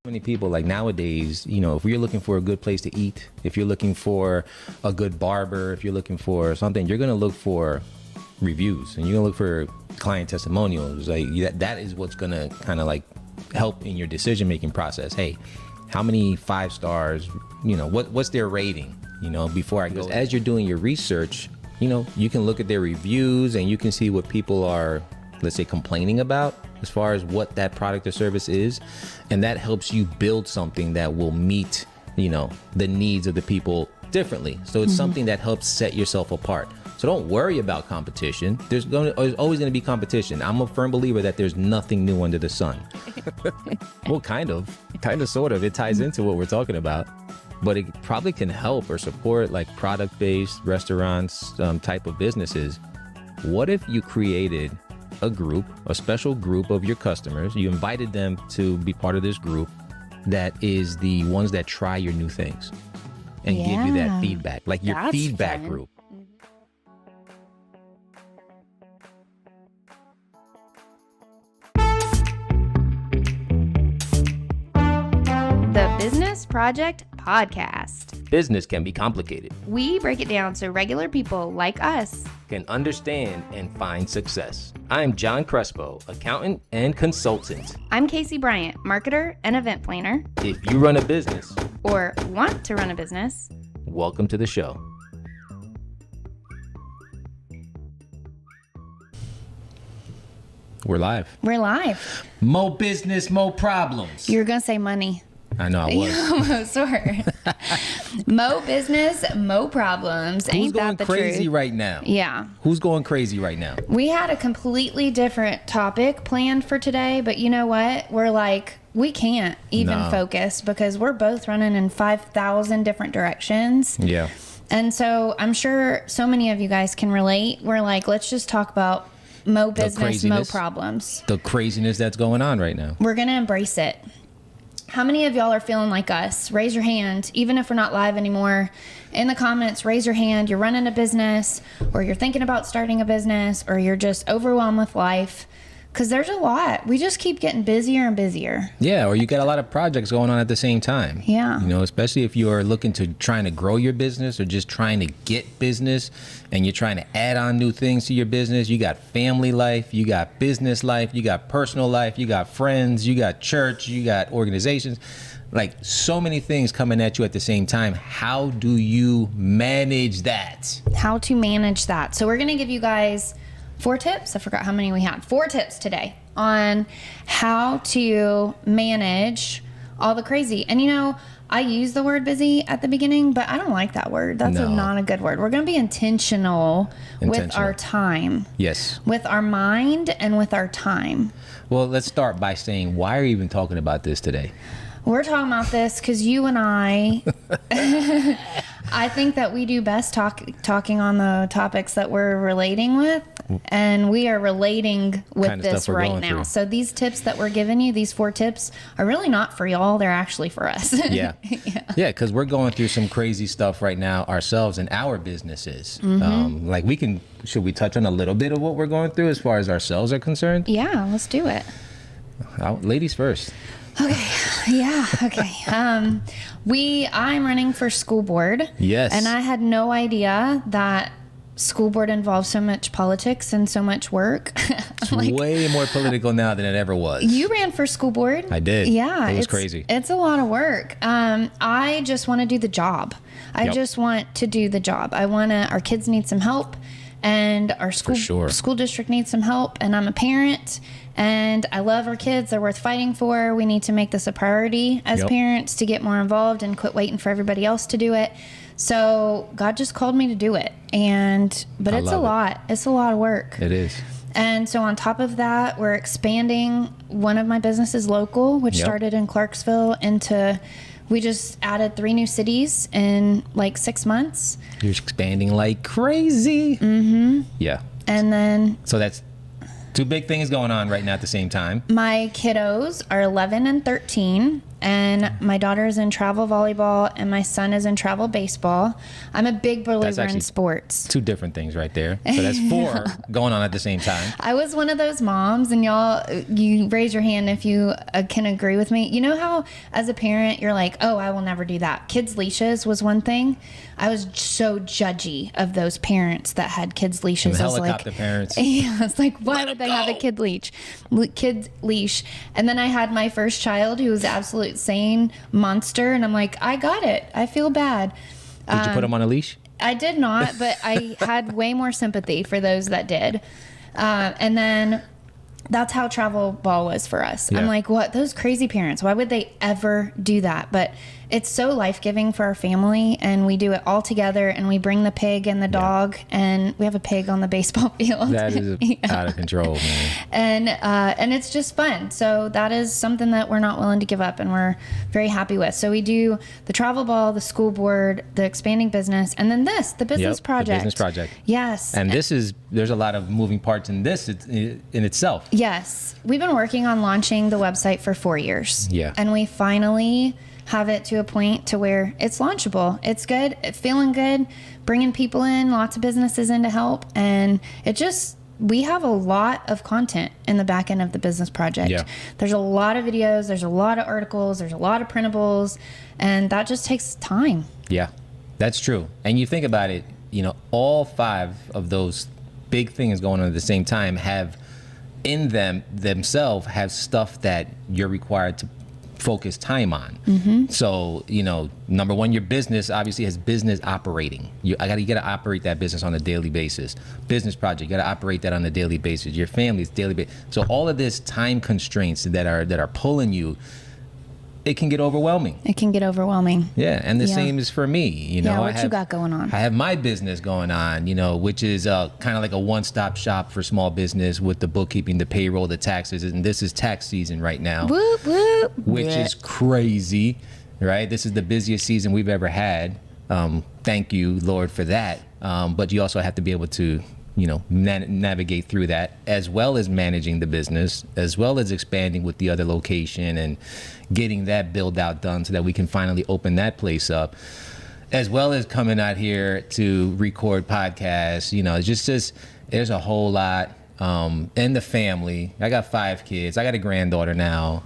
Many people like nowadays, if you're looking for a good place to eat, if you're looking for a good barber, if you're looking for something, you're going to look for reviews and you're going to look for client testimonials. Like that is what's going to kind of like help in your decision making process. Hey, how many 5 stars, what's their rating, before I go. As you're doing your research, you can look at their reviews and you can see what people are, let's say, complaining about as far as what that product or service is. And that helps you build something that will meet, the needs of the people differently. So it's something that helps set yourself apart. So don't worry about competition. There's always going to be competition. I'm a firm believer that there's nothing new under the sun. Well, kind of, sort of. It ties into what we're talking about. But it probably can help or support like product-based restaurants type of businesses. What if you created a special group of your customers, you invited them to be part of this group that is the ones that try your new things and give you that feedback, like your feedback group. The Business Project Podcast. Business can be complicated. We break it down so regular people like us can understand and find success. I'm John Crespo, accountant and consultant. I'm Casey Bryant, marketer and event planner. If you run a business or want to run a business, welcome to the show. We're live. Mo business, mo problems. You're going to say money. I know I was. You almost were. Mo business, mo problems. Who's going crazy right now? Yeah. Who's going crazy right now? We had a completely different topic planned for today, but you know what? We're like, we can't even focus because we're both running in 5,000 different directions. Yeah. And so I'm sure so many of you guys can relate. We're like, let's just talk about mo business, mo problems. The craziness that's going on right now. We're going to embrace it. How many of y'all are feeling like us? Raise your hand, even if we're not live anymore. In the comments, raise your hand. You're running a business, or you're thinking about starting a business, or you're just overwhelmed with life. Because there's a lot. We just keep getting busier and busier. Yeah, or you got a lot of projects going on at the same time. Yeah. Especially if you're looking to trying to grow your business or just trying to get business and you're trying to add on new things to your business. You got family life, you got business life, you got personal life, you got friends, you got church, you got organizations. Like so many things coming at you at the same time. How do you manage that? How to manage that. So we're going to give you guys 4 tips. I forgot how many we had. 4 tips today on how to manage all the crazy. And I use the word busy at the beginning, but I don't like that word. That's not a good word. We're going to be intentional with our time. Yes. With our mind and with our time. Well, let's start by saying, why are you even talking about this today? We're talking about this because you and I think that we do best talking on the topics that we're relating with, and we are relating with this right now. So these tips that we're giving you, these 4 tips, are really not for y'all. They're actually for us. Yeah, because we're going through some crazy stuff right now ourselves in our businesses. Should we touch on a little bit of what we're going through as far as ourselves are concerned? Yeah, let's do it. Ladies first. Okay. Yeah. Okay. I'm running for school board. Yes. And I had no idea that school board involves so much politics and so much work. It's way more political now than it ever was. You ran for school board? I did. Yeah. It was crazy. It's a lot of work. I just want to do the job. I just want to do the job. Our kids need some help, and our school district needs some help, and I'm a parent. And I love our kids. They're worth fighting for. We need to make this a priority as parents to get more involved and quit waiting for everybody else to do it. So God just called me to do it. But it's a lot. It's a lot of work. It is. And so on top of that, we're expanding one of my businesses local, which started in Clarksville, we just added 3 new cities in like 6 months. You're expanding like crazy. Mm-hmm. Yeah. And then... So that's 2 big things going on right now at the same time. My kiddos are 11 and 13, and my daughter is in travel volleyball, and my son is in travel baseball. I'm a big believer in sports. 2 different things right there. So that's 4 going on at the same time. I was one of those moms, and y'all, you raise your hand if you can agree with me. You know how as a parent, you're like, oh, I will never do that. Kids leashes was one thing. I was so judgy of those parents that had kids leashes. Some helicopter parents. Yeah, it's like, why would they have a kid leash? And then I had my first child who was absolute sane monster, and I'm like, I got it. I feel bad. Did you put him on a leash? I did not, but I had way more sympathy for those that did. And then that's how travel ball was for us. Yeah. I'm like, what? Those crazy parents, why would they ever do that? But it's so life-giving for our family, and we do it all together, and we bring the pig and the dog, and we have a pig on the baseball field. That is out of control, man. And it's just fun. So that is something that we're not willing to give up, and we're very happy with. So we do the travel ball, the school board, the expanding business, and then the business project. The business project. Yes. And there's a lot of moving parts in this in itself. Yes. We've been working on launching the website for 4 years. Yeah. And we finally have it to a point to where it's launchable. It's good. It's feeling good. Bringing people in, lots of businesses in to help. And we have a lot of content in the back end of the business project. Yeah. There's a lot of videos. There's a lot of articles. There's a lot of printables. And that just takes time. Yeah, that's true. And you think about it, all 5 of those big things going on at the same time have in themselves have stuff that you're required to focus time on. Mm-hmm. So, number one, your business obviously has business operating. You got to operate that business on a daily basis. Business project, you got to operate that on a daily basis. Your family's daily basis. So all of this time constraints that are pulling you, it can get overwhelming. Yeah, and the same is for me. What you got going on? I have my business going on, which is kind of like a one-stop shop for small business with the bookkeeping, the payroll, the taxes, and this is tax season right now, whoop, whoop. Which is crazy, right? This is the busiest season we've ever had. Thank you, Lord, for that. But you also have to be able to navigate through that, as well as managing the business, as well as expanding with the other location and getting that build out done so that we can finally open that place up, as well as coming out here to record podcasts. It's just there's a whole lot. And the family. I got 5 kids. I got a granddaughter now.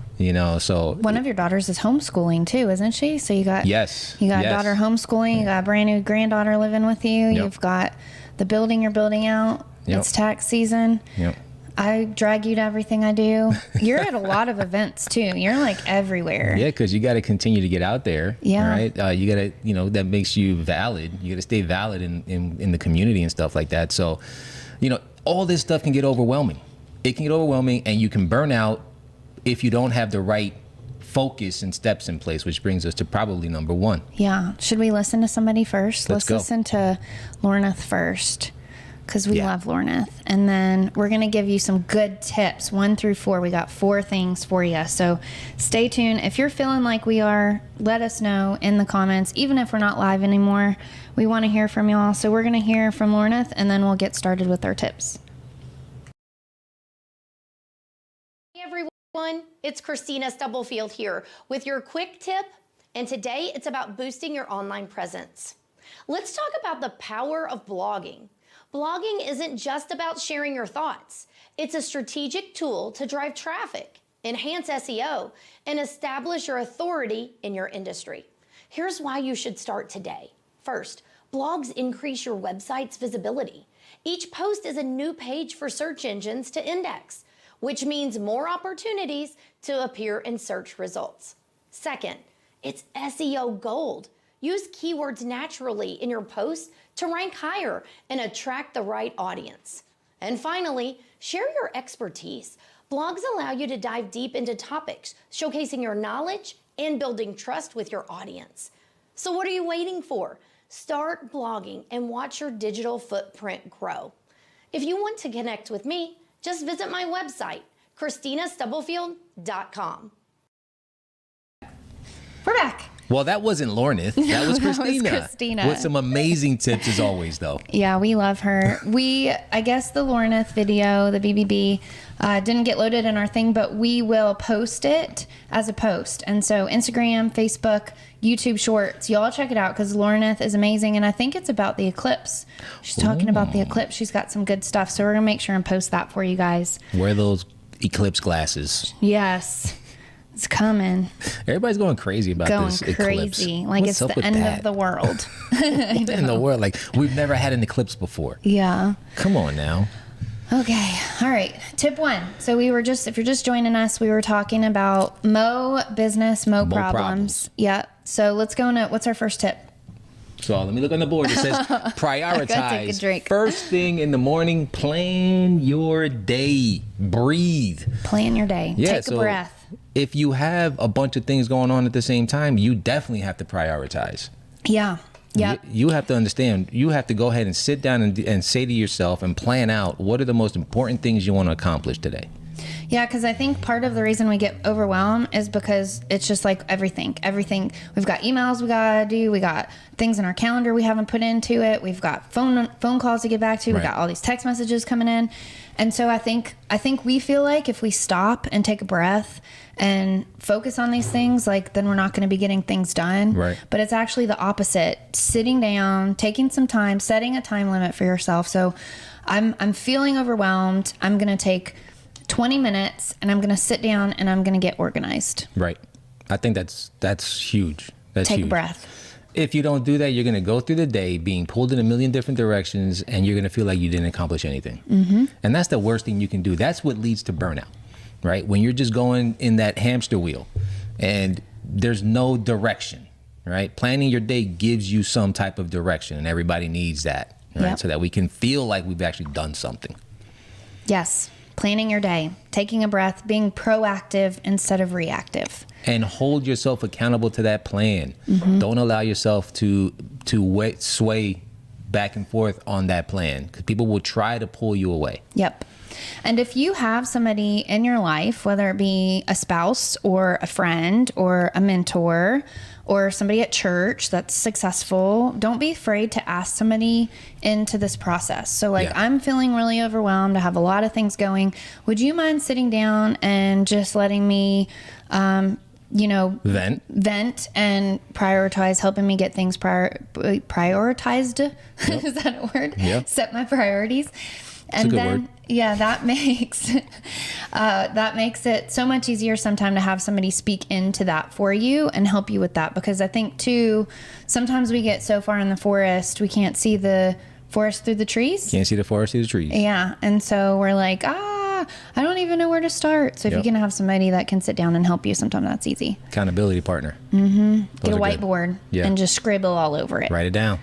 So one of your daughters is homeschooling too, isn't she? So you got daughter homeschooling. You got a brand new granddaughter living with you. Yep. You've got the building you're building out. Yep. It's tax season. Yep. I drag you to everything I do. You're at a lot of events too. You're like everywhere. Yeah, because you got to continue to get out there. Yeah. Right. You got to, that makes you valid. You got to stay valid in the community and stuff like that. So, all this stuff can get overwhelming. It can get overwhelming, and you can burn out if you don't have the right focus and steps in place, which brings us to probably number 1. Yeah. Should we listen to somebody first? Let's go. Listen to Lorneth first, because we love Lorneth. And then we're going to give you some good tips, 1 through 4. We got 4 things for you. So stay tuned. If you're feeling like we are, let us know in the comments. Even if we're not live anymore, we want to hear from y'all. So we're going to hear from Lorneth, and then we'll get started with our tips. It's Christina Stubblefield here with your quick tip, and today it's about boosting your online presence. Let's talk about the power of blogging. Blogging isn't just about sharing your thoughts. It's a strategic tool to drive traffic, enhance SEO, and establish your authority in your industry. Here's why you should start today. First, blogs increase your website's visibility. Each post is a new page for search engines to index, which means more opportunities to appear in search results. Second, it's SEO gold. Use keywords naturally in your posts to rank higher and attract the right audience. And finally, share your expertise. Blogs allow you to dive deep into topics, showcasing your knowledge and building trust with your audience. So what are you waiting for? Start blogging and watch your digital footprint grow. If you want to connect with me, just visit my website, ChristinaStubblefield.com. We're back. Well, that wasn't Lornith. That was Christina. That was Christina. With some amazing tips as always, though. Yeah, we love her. I guess the Lornith video, the BBB, didn't get loaded in our thing, but we will post it as a post. And so Instagram, Facebook, YouTube Shorts, y'all check it out because Lornith is amazing. And I think it's about the eclipse. She's talking about the eclipse. She's got some good stuff. So we're going to make sure and post that for you guys. Wear those eclipse glasses. Yes. It's coming. Everybody's going crazy about this eclipse. Going crazy. Like it's the end of the world. The end of the world. Like we've never had an eclipse before. Yeah. Come on now. Okay. All right. Tip 1. So if you're just joining us, we were talking about business, problems. Yeah. So let's go into, what's our first tip? So let me look on the board. It says prioritize. Take a drink. First thing in the morning, plan your day. Breathe. Plan your day. Yeah, Take a breath. If you have a bunch of things going on at the same time, you definitely have to prioritize. Yeah. Yeah. You have to understand, you have to go ahead and sit down and say to yourself and plan out what are the most important things you want to accomplish today. Yeah, because I think part of the reason we get overwhelmed is because it's just like everything. We've got emails we got to do. We got things in our calendar we haven't put into it. We've got phone calls to get back to. Right. We got all these text messages coming in. And so I think we feel like if we stop and take a breath and focus on these things, like then we're not going to be getting things done. Right. But it's actually the opposite. Sitting down, taking some time, setting a time limit for yourself. So I'm feeling overwhelmed. I'm going to take 20 minutes and I'm going to sit down and I'm going to get organized. Right. I think that's huge. That's Take huge. a breath. If you don't do that, you're going to go through the day being pulled in a million different directions and you're going to feel like you didn't accomplish anything. Mm-hmm. And that's the worst thing you can do. That's what leads to burnout, right? When you're just going in that hamster wheel and there's no direction, right? Planning your day gives you some type of direction and everybody needs that, right? Yep. So that we can feel like we've actually done something. Yes. Planning your day, taking a breath, being proactive instead of reactive. And hold yourself accountable to that plan. Mm-hmm. Don't allow yourself to sway back and forth on that plan because people will try to pull you away. Yep. And if you have somebody in your life, whether it be a spouse or a friend or a mentor or somebody at church that's successful, don't be afraid to ask somebody into this process. So like, Yeah. I'm feeling really overwhelmed. I have a lot of things going. Would you mind sitting down and just letting me, Vent and prioritize, helping me get things prioritized? Yep. Is that a word? Yeah. Set my priorities. And a good then, word. yeah, that makes it so much easier sometimes to have somebody speak into that for you and help you with that. Because I think too, sometimes we get so far in the forest, we can't see the forest through the trees. Can't see the forest through the trees. Yeah. And so we're like, I don't even know where to start. So if you can have somebody that can sit down and help you, sometimes that's easy. Accountability partner. Mm-hmm. Get a Those are good. whiteboard Yeah. and just scribble all over it. Write it down.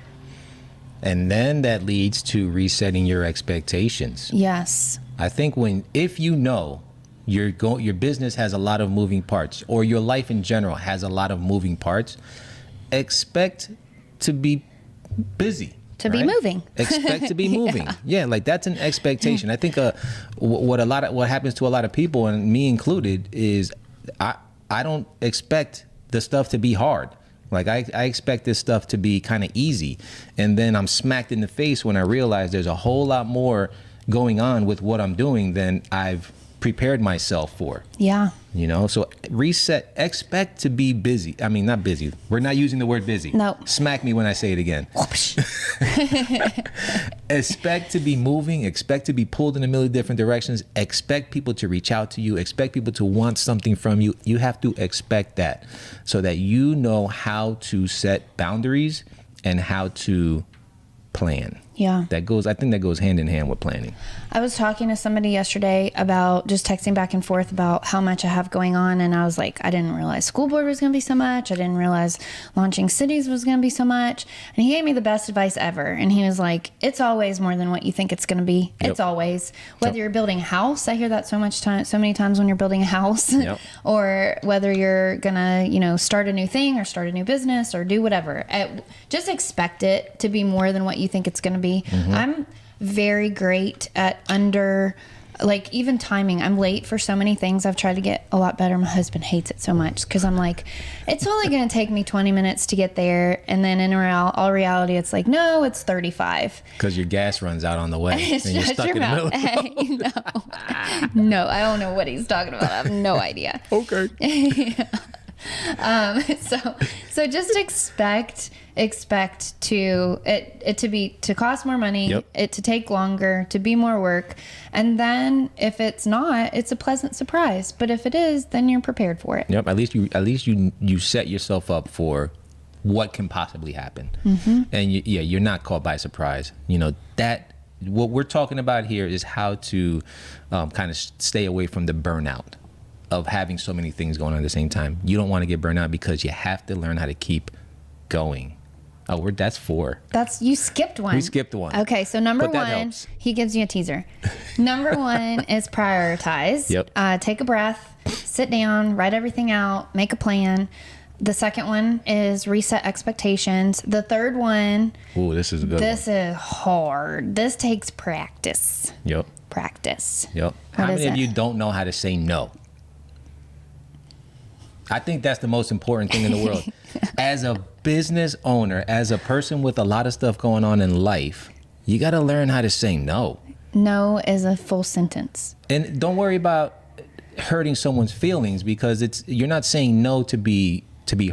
And then that leads to resetting your expectations. Yes. I think if you know your business has a lot of moving parts or your life in general has a lot of moving parts, expect to be busy. To be moving. Expect to be moving. Yeah, like that's an expectation. I think what happens to a lot of people, and me included, is I don't expect the stuff to be hard. Like I expect this stuff to be kind of easy. And then I'm smacked in the face when I realize there's a whole lot more going on with what I'm doing than I've prepared myself for. Yeah. So reset, expect to be busy. I mean, not busy. We're not using the word busy. No. Smack me when I say it again. Expect to be moving, expect to be pulled in a million different directions, expect people to reach out to you, expect people to want something from you. You have to expect that so that you know how to set boundaries and how to plan. Yeah. I think that goes hand in hand with planning. I was talking to somebody yesterday about just texting back and forth about how much I have going on. And I was like, I didn't realize school board was going to be so much. I didn't realize launching cities was going to be so much. And he gave me the best advice ever. And he was like, it's always more than what you think it's going to be. Yep. It's always, whether you're building a house. I hear that so many times when you're building a house. Yep. Or whether you're going to, start a new thing or start a new business or do whatever. Just expect it to be more than what you think it's going to be. Mm-hmm. I'm very great at like even timing, I'm late for so many things. I've tried to get a lot better. My husband hates it so much because I'm like, it's only going to take me 20 minutes to get there. And then in all reality, it's like, no, it's 35. Because your gas runs out on the way and you're stuck in the middle of the road. No, I don't know what he's talking about. I have no idea. Okay. So just expect to cost more money, yep. it to take longer, to be more work. And then if it's not, it's a pleasant surprise. But if it is, then you're prepared for it. Yep. At least you set yourself up for what can possibly happen. And you're not caught by surprise. That what we're talking about here is how to kind of stay away from the burnout of having so many things going on at the same time. You don't want to get burned out because you have to learn how to keep going. Oh, that's 4. You skipped one. We skipped one. Okay, so number 1, he gives you a teaser. Number 1 is prioritize. Yep. Take a breath, sit down, write everything out, make a plan. The second one is reset expectations. The third one. Ooh, this is a good one. This is hard. This takes practice. Yep. Practice. Yep. How many of you don't know how to say no? I think that's the most important thing in the world. As a business owner, as a person with a lot of stuff going on in life, you got to learn how to say no. No is a full sentence. And don't worry about hurting someone's feelings because you're not saying no to be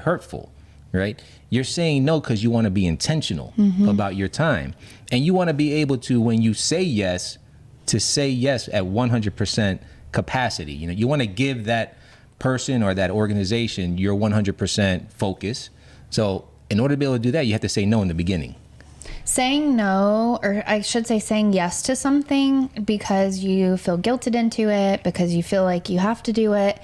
hurtful, right? You're saying no because you want to be intentional about your time. And you want to be able to, when you say yes, to say yes at 100% capacity. You want to give that person or that organization your 100% focus. So in order to be able to do that, you have to say no in the beginning. Saying no, or I should say saying yes to something because you feel guilted into it, because you feel like you have to do it,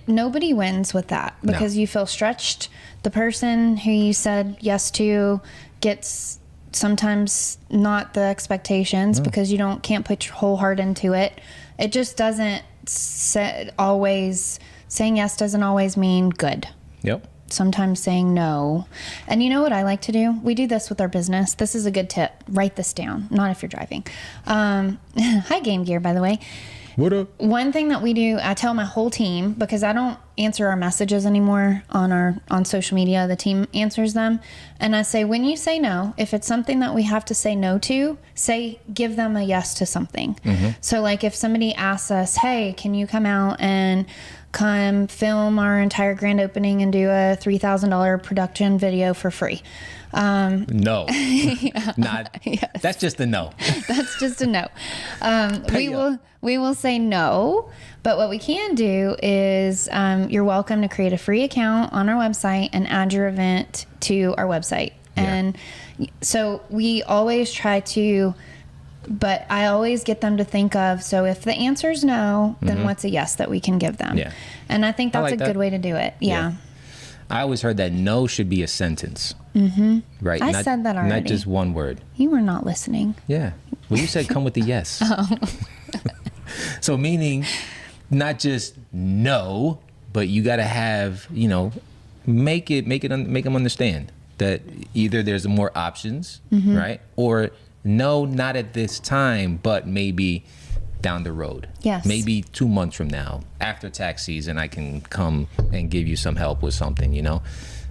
nobody wins with that because you feel stretched. The person who you said yes to gets sometimes not the expectations because you can't put your whole heart into it. It just doesn't saying yes doesn't always mean good. Yep. Sometimes saying no. And you know what I like to do? We do this with our business. This is a good tip. Write this down. Not if you're driving. Hi, Game Gear, by the way. What up? One thing that we do, I tell my whole team, because I don't answer our messages anymore on social media. The team answers them. And I say, when you say no, if it's something that we have to say no to, give them a yes to something. So like if somebody asks us, hey, can you come out and come film our entire grand opening and do a $3,000 production video for free? No. Not. Yes. That's just a no. That's just a no. We will say no, but what we can do is you're welcome to create a free account on our website and add your event to our website. And so we always try to, but I always get them to think of, so if the answer is no, then what's a yes that we can give them? Yeah. And I think that's a good way to do it. Yeah. I always heard that no should be a sentence. Right? I said that already. Not just one word. You were not listening. Yeah. Well, you said come with the yes. So meaning not just no, but you got to have, make them understand that either there's more options, right? Or no, not at this time, but maybe down the road. Yes. Maybe 2 months from now, after tax season, I can come and give you some help with something,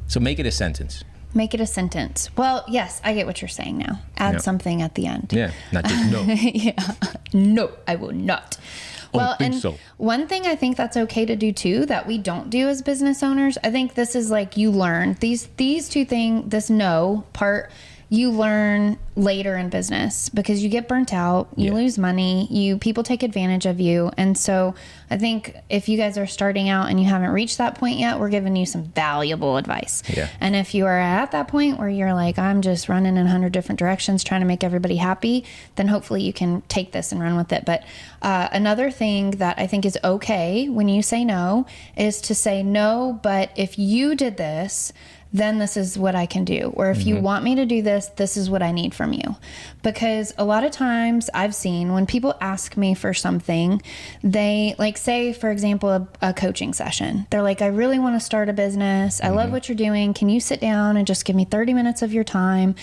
So make it a sentence. Make it a sentence. Well, yes, I get what you're saying now. Add something at the end. Yeah, not just no. No, I will not. Well, and so. One thing I think that's okay to do too, that we don't do as business owners, I think this is like you learn these two things, this no part, you learn later in business because you get burnt out, you lose money, people take advantage of you. And so I think if you guys are starting out and you haven't reached that point yet, we're giving you some valuable advice. Yeah. And if you are at that point where you're like, I'm just running in 100 different directions trying to make everybody happy, then hopefully you can take this and run with it. But another thing that I think is okay when you say no is to say no, but if you did this, then this is what I can do. Or if you want me to do this, this is what I need from you. Because a lot of times I've seen when people ask me for something, they like, say, for example, a coaching session. They're like, I really want to start a business. I love what you're doing. Can you sit down and just give me 30 minutes of your time?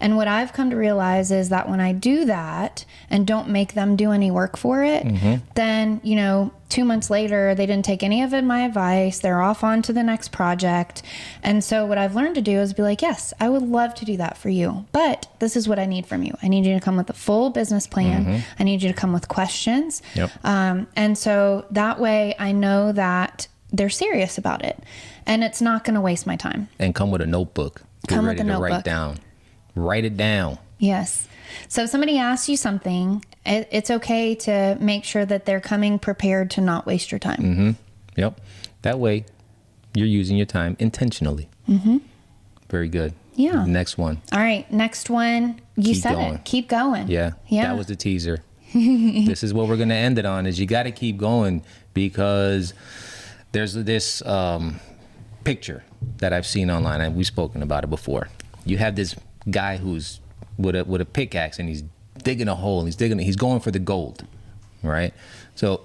And what I've come to realize is that when I do that and don't make them do any work for it, then, 2 months later, they didn't take any of my advice. They're off on to the next project. And so what I've learned to do is be like, yes, I would love to do that for you, but this is what I need from you. I need you to come with a full business plan. I need you to come with questions. And so that way I know that they're serious about it and it's not going to waste my time. And come with a notebook. Come with a notebook. Write it down. Yes. So if somebody asks you something, it's okay to make sure that they're coming prepared to not waste your time. Yep. That way you're using your time intentionally. Very good. Yeah. Next one. All right. Next one. You said it. Keep going. Yeah. That was the teaser. This is what we're going to end it on, is you got to keep going, because there's this picture that I've seen online, and we've spoken about it before. You have this guy who's with a pickaxe, and he's digging a hole, and he's going for the gold, right? So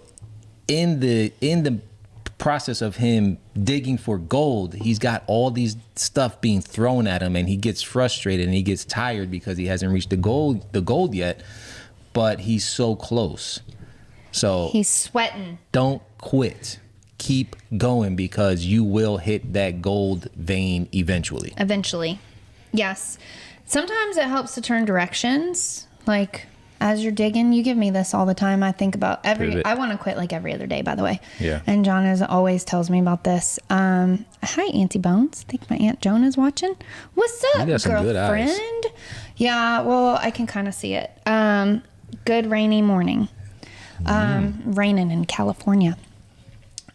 in the process of him digging for gold, he's got all these stuff being thrown at him, and he gets frustrated and he gets tired because he hasn't reached the gold yet, but he's so close. So he's sweating. Don't quit. Keep going, because you will hit that gold vein eventually. Yes. Sometimes it helps to turn directions. Like as you're digging, you give me this all the time. I think about I want to quit like every other day, by the way. Yeah. And John always tells me about this. Hi, Auntie Bones. I think my Aunt Joan is watching. What's up, you got some good eyes. girlfriend? Yeah, well, I can kind of see it. Good rainy morning. Raining in California.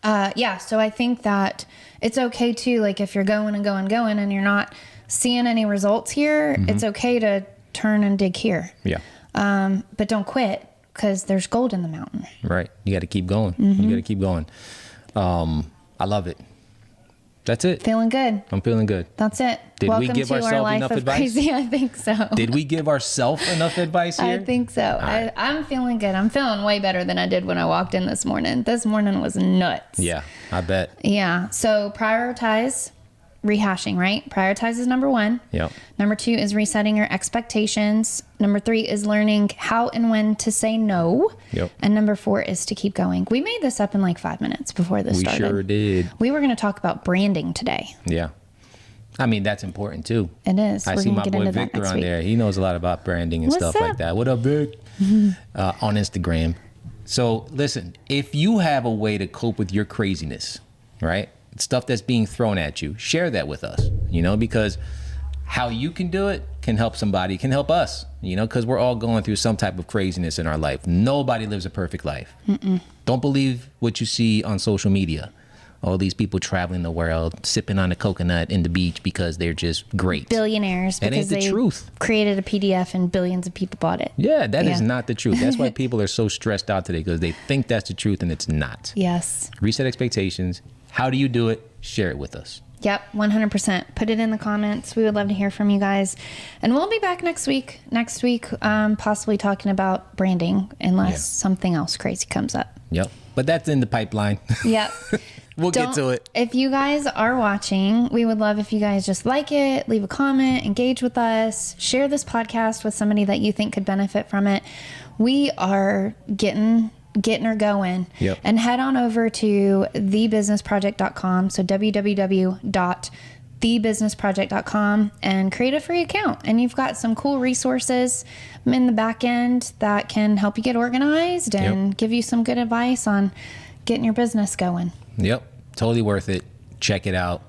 Yeah, so I think that it's okay too, like if you're going and you're not seeing any results here, it's okay to turn and dig here. Yeah. But don't quit, because there's gold in the mountain. Right. You got to keep going. You got to keep going. I love it. That's it. Feeling good. I'm feeling good. That's it. Did Welcome we give to ourselves our life enough of advice? Crazy. I think so. Did we give ourselves enough advice here? I think so. Right. I'm feeling good. I'm feeling way better than I did when I walked in this morning. This morning was nuts. Yeah, I bet. Yeah. So prioritize. Rehashing, right? Prioritize is number 1. Yep. Number 2 is resetting your expectations. Number 3 is learning how and when to say no. Yep. And number 4 is to keep going. We made this up in like 5 minutes before this started. We sure did. We were going to talk about branding today. Yeah. I mean, that's important too. It is. I see my boy Victor on there. He knows a lot about branding and stuff like that. What up, Vic? On Instagram. So listen, if you have a way to cope with your craziness, right? Stuff that's being thrown at you, share that with us, because how you can do it can help somebody, can help us, because we're all going through some type of craziness in our life. Nobody lives a perfect life. Don't believe what you see on social media. All these people traveling the world, sipping on a coconut in the beach because they're just great. Billionaires. That ain't the truth. Created a PDF and billions of people bought it. Yeah, that is not the truth. That's why people are so stressed out today, because they think that's the truth and it's not. Yes. Reset expectations. How do you do it? Share it with us. Yep, 100%. Put it in the comments. We would love to hear from you guys. And we'll be back next week. Possibly talking about branding, unless something else crazy comes up. Yep. But that's in the pipeline. Yep. We'll get to it. If you guys are watching, we would love if you guys just like it, leave a comment, engage with us, share this podcast with somebody that you think could benefit from it. We are getting her going. Yep. And head on over to thebusinessproject.com. So www.thebusinessproject.com and create a free account. And you've got some cool resources in the back end that can help you get organized and give you some good advice on getting your business going. Yep. Totally worth it. Check it out.